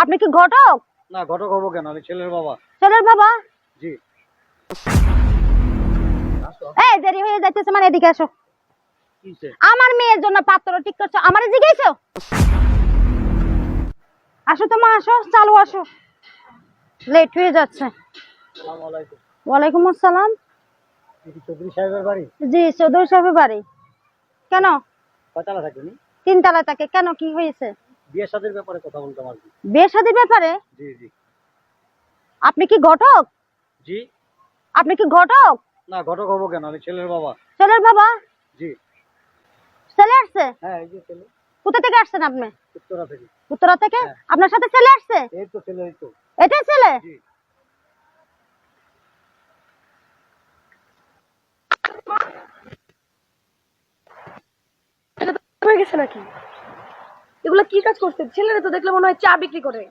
আপনি কি ঘটক? না, ঘটক হবো কেন? আমি ছেলের বাবা। ছেলের বাবা? জি। এই দেরি হয়ে যাইতেছে, মানে এদিকে আসো। কিসে? আমার মেয়ের জন্য পাত্র ঠিক করছো, আমারে জিজ্ঞাসো? আসো তো মা, আসো, চালু আসো, লেট হয়ে যাচ্ছে। আসসালামু আলাইকুম। ওয়ালাইকুম আসসালাম। এটা কি চৌধুরী সাহেবের বাড়ি? জি, চৌধুরী সাহেবের বাড়ি। কেন? কয়তলা থাকেনি? 3 তলা থাকে, কেন, কি হয়েছে? বিয়ে শাদীর ব্যাপারে কথা বলতাম আর কি। বিয়ে শাদীর ব্যাপারে? জি জি। আপনি কি ঘটক? জি। আপনি কি ঘটক? না, ঘটক হবো কেন? আমি ছেলের বাবা। ছেলের বাবা? জি। ছেলে আসছে? হ্যাঁ, এই যে ছেলে। কোথা থেকে আসছেন আপনি? উত্তরা থেকে। উত্তরা থেকে? হ্যাঁ। আপনার সাথে ছেলে আসছে? এই তো ছেলে, এই তো। এটাই ছেলে? জি। হয়ে গেছে নাকি? এগুলা কি কাজ করছে? ছেলেরা তো দেখলে মনে হয় চা বিক্রি করে।